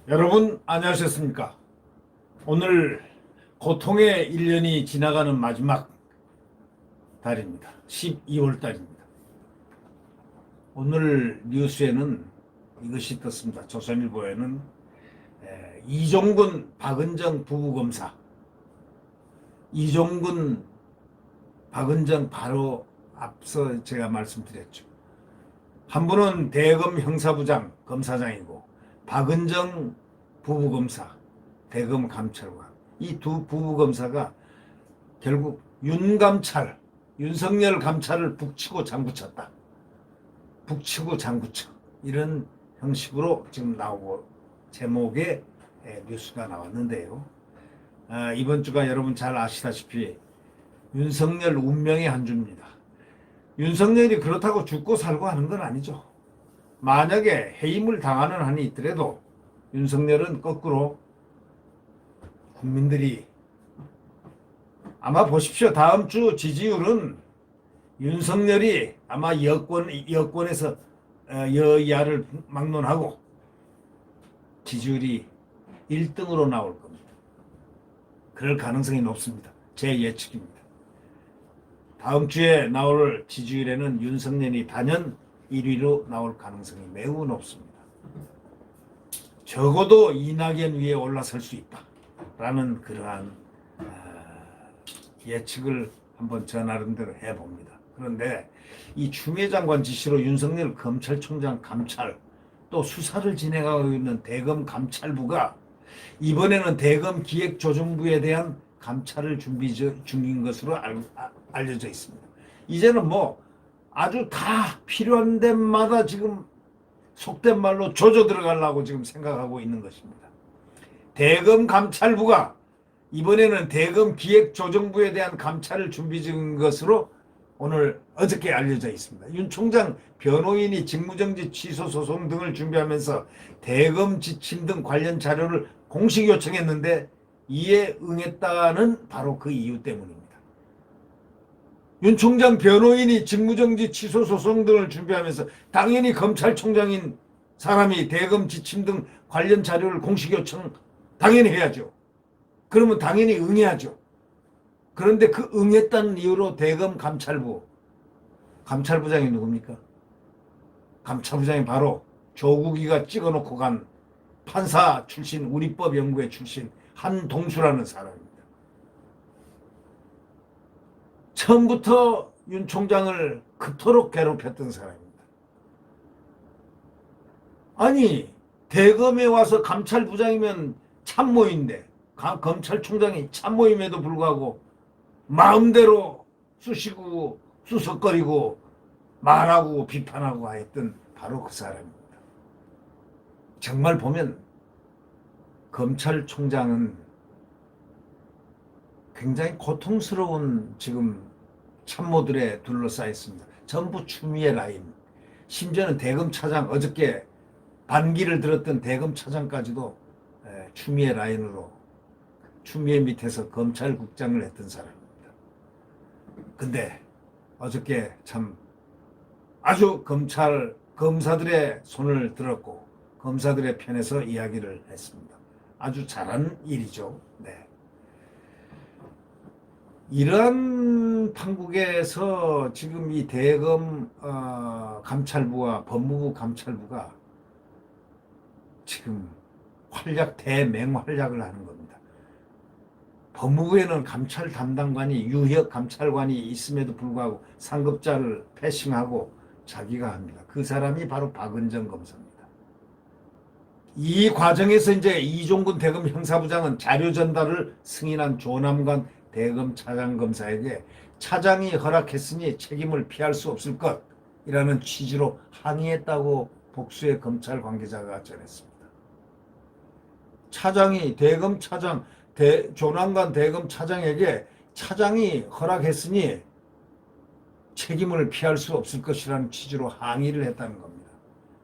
여러분 안녕하셨습니까? 오늘 고통의 1년이 지나가는 마지막 달입니다. 12월 달입니다. 오늘 뉴스에는 이것이 떴습니다. 조선일보에는 이종근 박은정 부부검사, 이종근 박은정 바로 앞서 제가 말씀드렸죠. 한 분은 대검 형사부장 검사장이고 박은정 부부검사 대검 감찰관, 이 두 부부검사가 결국 윤석열 감찰을 북치고 장구쳤다. 북치고 장구쳐. 이런 형식으로 지금 나오고 제목의 뉴스가 나왔는데요. 이번 주가 여러분 잘 아시다시피 윤석열 운명의 한 주입니다. 윤석열이 그렇다고 죽고 살고 하는 건 아니죠. 만약에 해임을 당하는 한이 있더라도 윤석열은 거꾸로 국민들이 아마 보십시오. 다음 주 지지율은 윤석열이 아마 여권에서 여야를 막론하고 지지율이 1등으로 나올 겁니다. 그럴 가능성이 높습니다. 제 예측입니다. 다음 주에 나올 지지율에는 윤석열이 단연 1위로 나올 가능성이 매우 높습니다. 적어도 이낙연 위에 올라설 수 있다라는 그러한 예측을 한번 저 나름대로 해봅니다. 그런데 이 추미애 장관 지시로 윤석열 검찰총장 감찰 또 수사를 진행하고 있는 대검 감찰부가 이번에는 대검 기획조정부에 대한 감찰을 준비 중인 것으로 알려져 있습니다. 이제는 뭐 아주 다 필요한 데마다 지금 속된 말로 조져 들어가려고 지금 생각하고 있는 것입니다. 대검 감찰부가 이번에는 대검 기획조정부에 대한 감찰을 준비 중인 것으로 어저께 알려져 있습니다. 윤 총장 변호인이 직무정지 취소 소송 등을 준비하면서 대검 지침 등 관련 자료를 공식 요청했는데 이에 응했다는 바로 그 이유 때문입니다. 윤 총장 변호인이 직무정지 취소 소송 등을 준비하면서 당연히 검찰총장인 사람이 대검 지침 등 관련 자료를 공식 요청 당연히 해야죠. 그러면 당연히 응해야죠. 그런데 그 응했다는 이유로 대검 감찰부장이 누굽니까? 감찰부장이 바로 조국이가 찍어놓고 간 판사 출신, 우리법 연구회 출신 한동수라는 사람입니다. 처음부터 윤 총장을 그토록 괴롭혔던 사람입니다. 아니, 대검에 와서 감찰부장이면 참모인데 검찰총장이 참모임에도 불구하고 마음대로 쑤시고 수석거리고 말하고 비판하고 했던 바로 그 사람입니다. 정말 보면 검찰총장은 굉장히 고통스러운 지금 참모들에 둘러싸여 있습니다. 전부 추미애 라인. 심지어는 대검차장, 어저께 반기를 들었던 대검차장까지도 추미애 라인으로 추미애 밑에서 검찰국장을 했던 사람입니다. 근데 어저께 참 아주 검사들의 손을 들었고 검사들의 편에서 이야기를 했습니다. 아주 잘한 일이죠. 네. 이러한 판국에서 지금 이 대검 감찰부와 법무부 감찰부가 지금 대맹활약을 하는 겁니다. 법무부에는 감찰 담당관이 유혁 감찰관이 있음에도 불구하고 상급자를 패싱하고 자기가 합니다. 그 사람이 바로 박은정 검사입니다. 이 과정에서 이제 이종근 대검 형사부장은 자료 전달을 승인한 조남관 대검 차장검사에게 차장이 허락했으니 책임을 피할 수 없을 것이라는 취지로 항의했다고 복수의 검찰 관계자가 전했습니다. 차장이 대검 차장 조남관 대검 차장에게 차장이 허락했으니 책임을 피할 수 없을 것이라는 취지로 항의를 했다는 겁니다.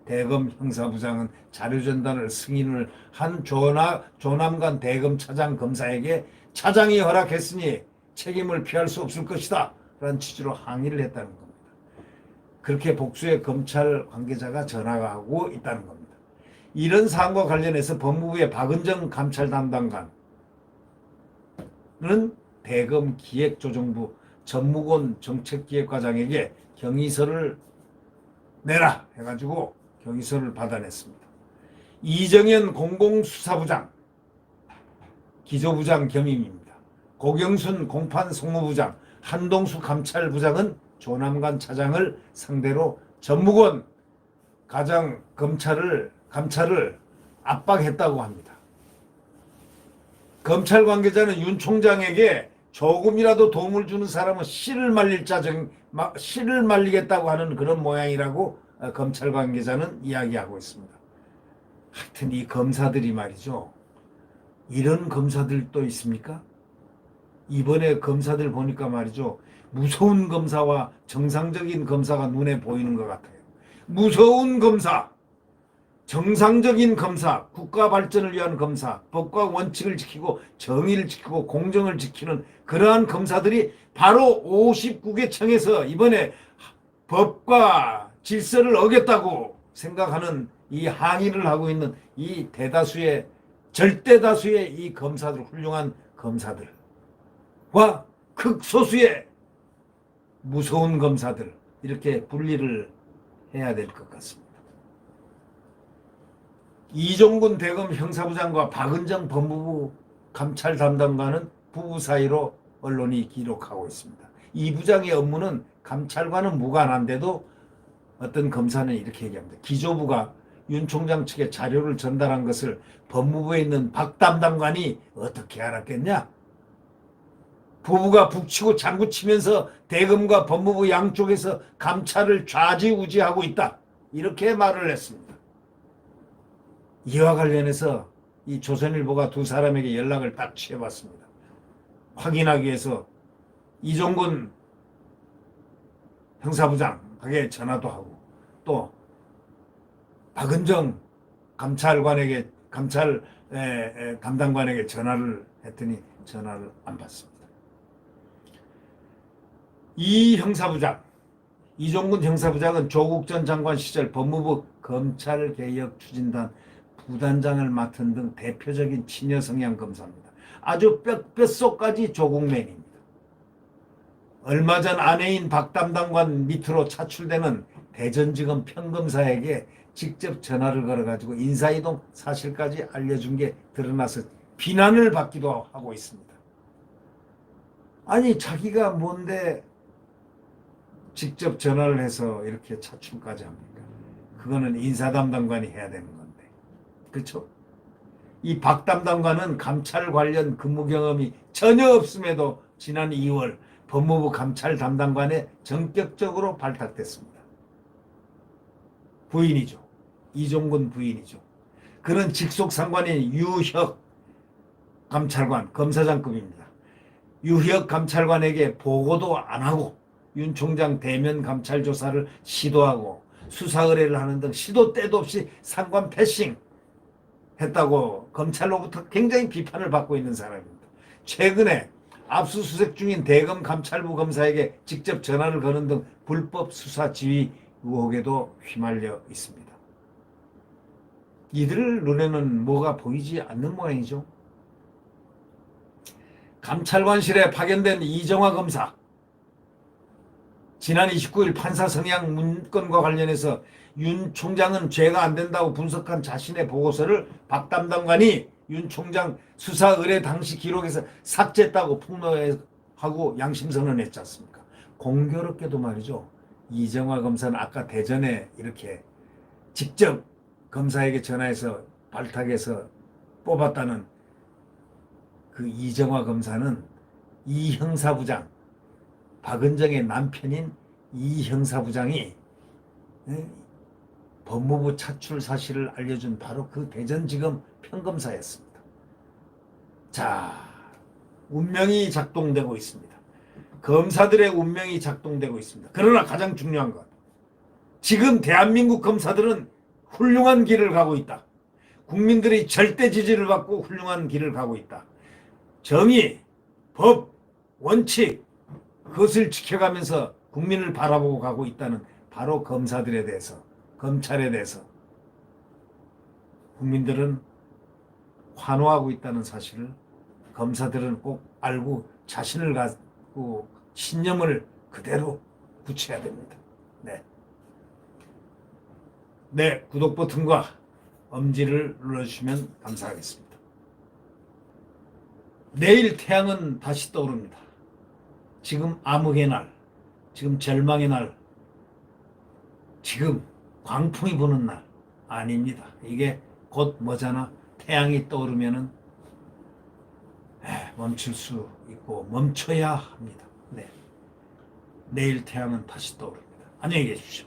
대검 형사부장은 자료 전달을 승인을 한 조남관 대검 차장 검사에게 차장이 허락했으니 책임을 피할 수 없을 것이다 라는 취지로 항의를 했다는 겁니다. 그렇게 복수의 검찰 관계자가 전화가 하고 있다는 겁니다. 이런 사안과 관련해서 법무부의 박은정 감찰 담당관은 대검 기획조정부 전무곤 정책기획과장에게 경위서를 내라 해가지고 경위서를 받아냈습니다. 이정현 공공수사부장 기조부장 겸임입니다. 고경순 공판송무부장, 한동수 감찰부장은 조남관 차장을 상대로 전무권 가장 감찰을 압박했다고 합니다. 검찰 관계자는 윤 총장에게 조금이라도 도움을 주는 사람은 씨를 말리겠다고 하는 그런 모양이라고 검찰 관계자는 이야기하고 있습니다. 하여튼 이 검사들이 말이죠. 이런 검사들도 있습니까? 이번에 검사들 보니까 말이죠. 무서운 검사와 정상적인 검사가 눈에 보이는 것 같아요. 무서운 검사, 정상적인 검사, 국가 발전을 위한 검사, 법과 원칙을 지키고 정의를 지키고 공정을 지키는 그러한 검사들이 바로 59개 청에서 이번에 법과 질서를 어겼다고 생각하는 이 항의를 하고 있는 이 대다수의 절대다수의 이 검사들, 훌륭한 검사들과 극소수의 무서운 검사들, 이렇게 분리를 해야 될 것 같습니다. 이종군 대검 형사부장과 박은정 법무부 감찰 담당관은 부부 사이로 언론이 기록하고 있습니다. 이 부장의 업무는 감찰과는 무관한데도 어떤 검사는 이렇게 얘기합니다. 기조부가 윤 총장 측에 자료를 전달한 것을 법무부에 있는 박 담당관이 어떻게 알았겠냐? 부부가 북치고 장구치면서 대검과 법무부 양쪽에서 감찰을 좌지우지하고 있다. 이렇게 말을 했습니다. 이와 관련해서 이 조선일보가 두 사람에게 연락을 딱 취해봤습니다. 확인하기 위해서 이종근 형사부장에게 전화도 하고 또 박은정 감찰 담당관에게 전화를 했더니 전화를 안 받습니다. 이 형사부장, 이종근 형사부장은 조국 전 장관 시절 법무부 검찰개혁 추진단 부단장을 맡은 등 대표적인 친여 성향 검사입니다. 아주 뼛속까지 조국맨입니다. 얼마 전 아내인 박 담당관 밑으로 차출되는 대전지검 평검사에게 직접 전화를 걸어가지고 인사이동 사실까지 알려준 게 드러나서 비난을 받기도 하고 있습니다. 아니 자기가 뭔데 직접 전화를 해서 이렇게 차출까지 합니까? 그거는 인사 담당관이 해야 되는 건데. 그렇죠? 이 박 담당관은 감찰 관련 근무 경험이 전혀 없음에도 지난 2월 법무부 감찰 담당관에 전격적으로 발탁됐습니다. 부인이죠. 이종근 부인이죠. 그는 직속 상관인 유혁 감찰관, 검사장급입니다. 유혁 감찰관에게 보고도 안 하고 윤 총장 대면 감찰 조사를 시도하고 수사 의뢰를 하는 등 시도 때도 없이 상관 패싱 했다고 검찰로부터 굉장히 비판을 받고 있는 사람입니다. 최근에 압수수색 중인 대검 감찰부 검사에게 직접 전화를 거는 등 불법 수사 지휘 의혹에도 휘말려 있습니다. 이들 눈에는 뭐가 보이지 않는 모양이죠. 감찰관실에 파견된 이정화 검사, 지난 29일 판사 성향 문건과 관련해서 윤 총장은 죄가 안 된다고 분석한 자신의 보고서를 박 담당관이 윤 총장 수사 의뢰 당시 기록에서 삭제했다고 폭로하고 양심선언했지 않습니까? 공교롭게도 말이죠. 이정화 검사는 아까 대전에 이렇게 직접 검사에게 전화해서 발탁해서 뽑았다는 그 이정화 검사는 이 형사부장, 박은정의 남편인 이 형사부장이 법무부 차출 사실을 알려준 바로 그 대전지검 평검사였습니다. 자, 운명이 작동되고 있습니다. 검사들의 운명이 작동되고 있습니다. 그러나 가장 중요한 것, 지금 대한민국 검사들은 훌륭한 길을 가고 있다. 국민들의 절대 지지를 받고 훌륭한 길을 가고 있다. 정의, 법, 원칙, 그것을 지켜가면서 국민을 바라보고 가고 있다는 바로 검사들에 대해서, 검찰에 대해서 국민들은 환호하고 있다는 사실을 검사들은 꼭 알고 자신을 갖고 신념을 그대로 굳혀야 됩니다. 네. 네, 구독 버튼과 엄지를 눌러주시면 감사하겠습니다. 내일 태양은 다시 떠오릅니다. 지금 암흑의 날, 지금 절망의 날, 지금 광풍이 부는 날 아닙니다. 이게 곧 머지않아 태양이 떠오르면은 멈출 수 있고 멈춰야 합니다. 네. 내일 태양은 다시 떠오릅니다. 안녕히 계십시오.